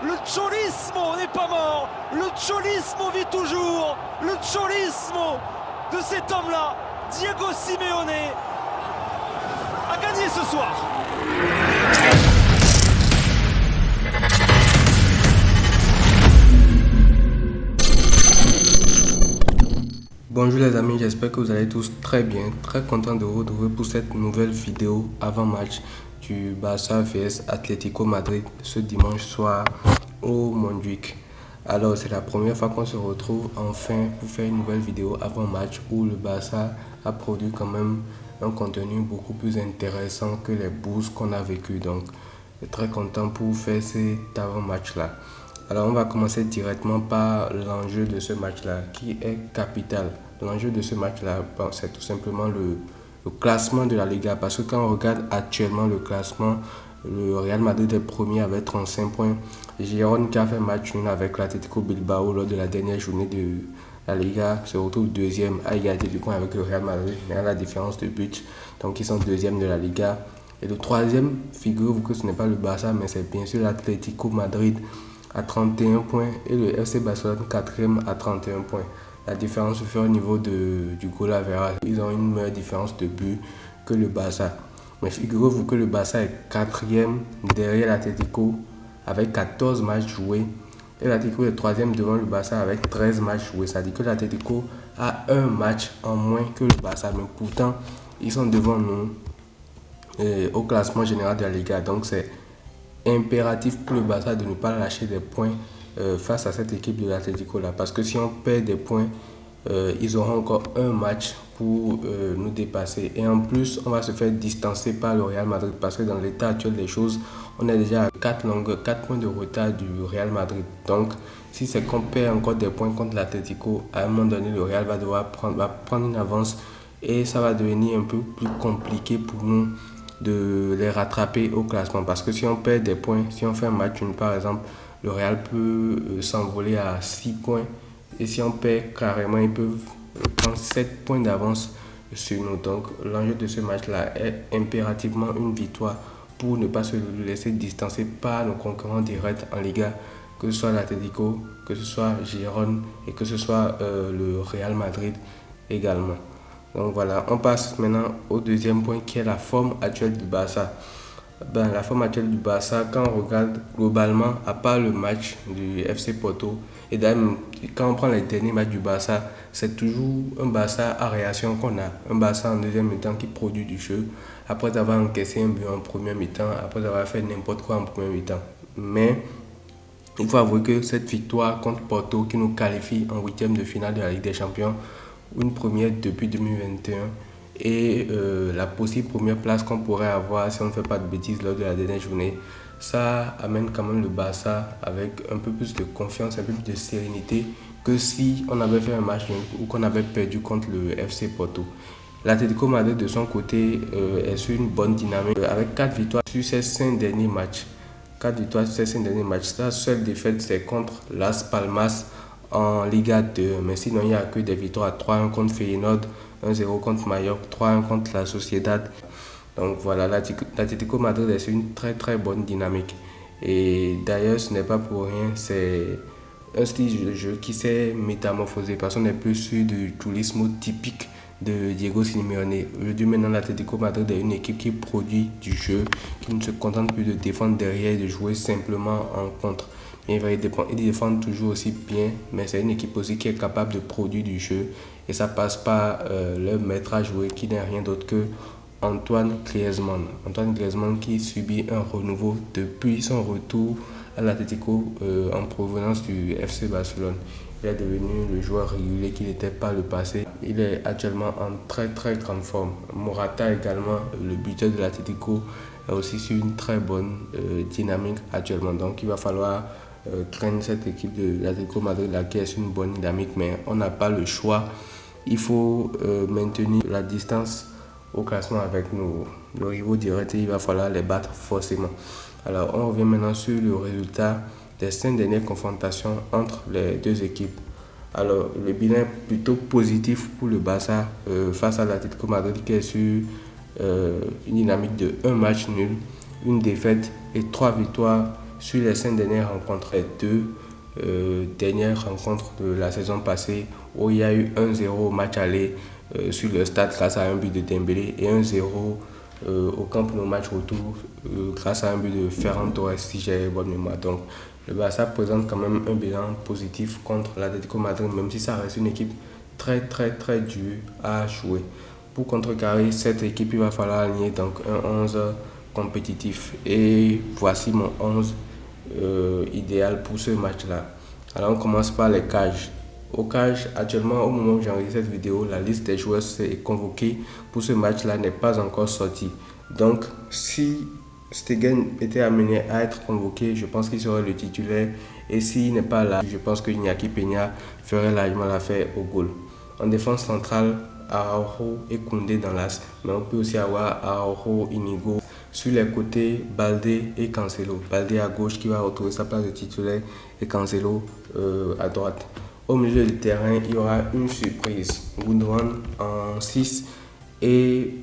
Le Cholismo n'est pas mort. Le Cholismo vit toujours. Le Cholismo de cet homme-là, Diego Simeone, a gagné ce soir. Bonjour les amis, j'espère que vous allez tous très bien, très content de vous retrouver pour cette nouvelle vidéo avant-match du Barça vs Atlético Madrid ce dimanche soir au Montjuïc. Alors c'est la première fois qu'on se retrouve enfin pour faire une nouvelle vidéo avant-match où le Barça a produit quand même un contenu beaucoup plus intéressant que les boosts qu'on a vécu. Donc je suis très content pour faire cet avant-match là. Alors on va commencer directement par l'enjeu de ce match-là qui est capital. L'enjeu de ce match-là, c'est tout simplement le classement de la Liga. Parce que quand on regarde actuellement le classement, le Real Madrid est premier avec 35 points. Girona qui a fait match nul avec l'Atlético Bilbao lors de la dernière journée de la Liga se retrouve deuxième à égalité du point avec le Real Madrid, mais à la différence de but. Donc ils sont deuxième de la Liga. Et le troisième, figurez-vous que ce n'est pas le Barça, mais c'est bien sûr l'Atlético Madrid à 31 points et le FC Barcelone 4e à 31 points. La différence se fait au niveau du goal average. Ils ont une meilleure différence de but que le Barça. Mais figurez-vous que le Barça est 4e derrière l'Atlético avec 14 matchs joués. Et l'Atlético est 3e devant le Barça avec 13 matchs joués. Ça dit que l'Atlético a un match en moins que le Barça. Mais pourtant, ils sont devant nous au classement général de la Liga. Donc c'est impératif pour le Barça de ne pas lâcher des points face à cette équipe de l'Atlético là, parce que si on perd des points, ils auront encore un match pour nous dépasser, et en plus on va se faire distancer par le Real Madrid, parce que dans l'état actuel des choses, on est déjà à 4 points de retard du Real Madrid. Donc si c'est qu'on perd encore des points contre l'Atlético, à un moment donné le Real va devoir prendre une avance, et ça va devenir un peu plus compliqué pour nous de les rattraper au classement, parce que si on perd des points, si on fait un match nul par exemple, le Real peut s'envoler à 6 points, et si on perd carrément, ils peuvent prendre 7 points d'avance sur nous. Donc l'enjeu de ce match là est impérativement une victoire pour ne pas se laisser distancer par nos concurrents directs en Liga, que ce soit l'Atlético, que ce soit Girona et que ce soit le Real Madrid également. Donc voilà, on passe maintenant au deuxième point qui est la forme actuelle du Barça. La forme actuelle du Barça, quand on regarde globalement, à part le match du FC Porto, et d'ailleurs quand on prend les derniers matchs du Barça, c'est toujours un Barça à réaction qu'on a. Un Barça en deuxième mi-temps qui produit du jeu, après avoir encaissé un but en première mi-temps, après avoir fait n'importe quoi en première mi-temps. Mais il faut avouer que cette victoire contre Porto qui nous qualifie en huitième de finale de la Ligue des Champions, une première depuis 2021, et la possible première place qu'on pourrait avoir si on ne fait pas de bêtises lors de la dernière journée, ça amène quand même le Barça avec un peu plus de confiance, un peu plus de sérénité que si on avait fait un match ou qu'on avait perdu contre le FC Porto. L'Atlético Madrid de son côté est sur une bonne dynamique avec 4 victoires sur ses 5 derniers matchs. 4 victoires sur ses 5 derniers matchs. Sa seule défaite c'est contre Las Palmas en Liga 2, mais sinon il n'y a que des victoires. 3-1 contre Feyenoord, 1-0 contre Mallorca, 3-1 contre la Sociedad. Donc voilà, l'Atlético Madrid est sur une très très bonne dynamique, et d'ailleurs ce n'est pas pour rien, c'est un style de jeu qui s'est métamorphosé, parce qu'on n'est plus sur du tourisme typique de Diego Simeone. Aujourd'hui maintenant l'Atlético Madrid est une équipe qui produit du jeu, qui ne se contente plus de défendre derrière et de jouer simplement en contre. Bien vrai, ils défendent toujours aussi bien, mais c'est une équipe aussi qui est capable de produire du jeu, et ça passe par leur maître à jouer qui n'est rien d'autre que Antoine Griezmann. Antoine Griezmann qui subit un renouveau depuis son retour à l'Atlético en provenance du FC Barcelone. Il est devenu le joueur régulier qu'il n'était pas le passé. Il est actuellement en très très grande forme. Morata également, le buteur de l'Atlético, est aussi sur une très bonne dynamique actuellement. Donc il va falloir traîner cette équipe de l'Atlético Madrid là, qui est sur une bonne dynamique, mais on n'a pas le choix. Il faut maintenir la distance au classement avec nos rivaux directs, et il va falloir les battre forcément. Alors on revient maintenant sur le résultat des 5 dernières confrontations entre les deux équipes. Alors le bilan est plutôt positif pour le Barça face à l'Atlético Madrid qui est sur une dynamique de 1 match nul, une défaite et 3 victoires sur les 5 dernières rencontres, les 2 dernières rencontres de la saison passée où il y a eu 1-0 au match aller sur le stade grâce à un but de Dembélé et 1-0 au Camp Nou match retour grâce à un but de Ferran Torres si j'ai bonne mémoire. Donc le Barça présente quand même un bilan positif contre l'Atlético Madrid, même si ça reste une équipe très dure à jouer. Pour contrecarrer cette équipe, il va falloir aligner donc un 11 compétitif. Et voici mon 11 idéal pour ce match-là. Alors on commence par les cages. Au cage, actuellement, au moment où j'enregistre cette vidéo, la liste des joueurs convoqués pour ce match-là n'est pas encore sortie. Donc, si Stegen était amené à être convoqué, je pense qu'il serait le titulaire. Et s'il n'est pas là, je pense que Iñaki Peña ferait largement l'affaire au goal. En défense centrale, Araujo et Koundé dans l'axe, mais on peut aussi avoir Araujo, Inigo. Sur les côtés, Baldé et Cancelo. Baldé à gauche qui va retrouver sa place de titulaire et Cancelo à droite. Au milieu du terrain, il y aura une surprise. Gundogan en 6 et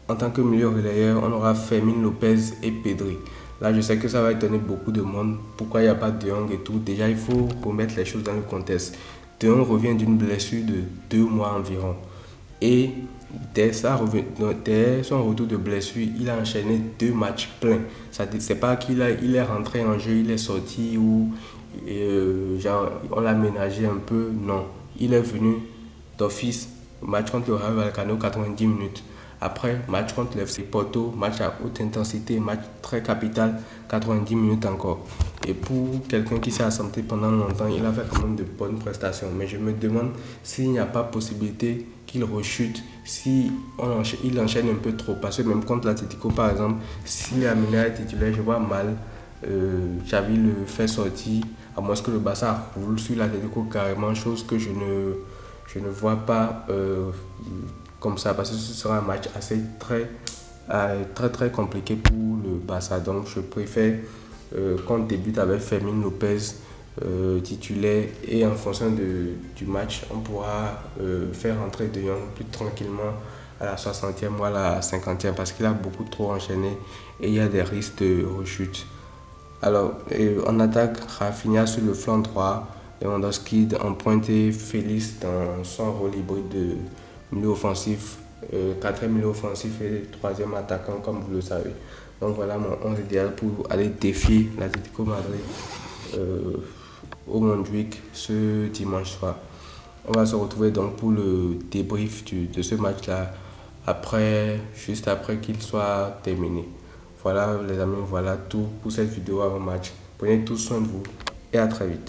en tant que milieu relayeur, on aura Fermin Lopez et Pedri. Là, je sais que ça va étonner beaucoup de monde. Pourquoi il n'y a pas De Jong et tout? Déjà, il faut remettre les choses dans le contexte. De Jong revient d'une blessure de 2 mois environ. Et dès son retour de blessure, il a enchaîné 2 matchs pleins. C'est pas qu'il est rentré en jeu, il est sorti ou on l'a ménagé un peu. Non, il est venu d'office. Match contre le Rayo Vallecano, 90 minutes. Après, match contre le FC Porto, match à haute intensité, match très capital, 90 minutes encore. Et pour quelqu'un qui s'est absenté pendant longtemps, il a fait quand même de bonnes prestations. Mais je me demande s'il n'y a pas possibilité qu'il rechute, si il enchaîne un peu trop. Parce que même contre l'Atlético, par exemple, s'il est amené à être titulaire, je vois mal Xavi le fait sortir, à moins que le Barça roule sur l'Atlético carrément, chose que je ne vois pas comme ça, parce que ce sera un match assez très compliqué pour le Barça. Donc je préfère qu'on débute avec Fermin Lopez titulaire, et en fonction du match on pourra faire rentrer De Jong plus tranquillement à la 60e ou à la 50e, parce qu'il a beaucoup trop enchaîné et il y a des risques de rechute. Alors en attaque, Rafinha sur le flanc droit, Lewandowski en pointe et Félix dans son rôle hybride de milieu offensif, 4e milieu offensif et 3e attaquant, comme vous le savez. Donc voilà mon 11 idéal pour aller défier l'Atlético Madrid au Montjuic ce dimanche soir. On va se retrouver donc pour le débrief de ce match-là juste après qu'il soit terminé. Voilà les amis, voilà tout pour cette vidéo avant match. Prenez tout soin de vous et à très vite.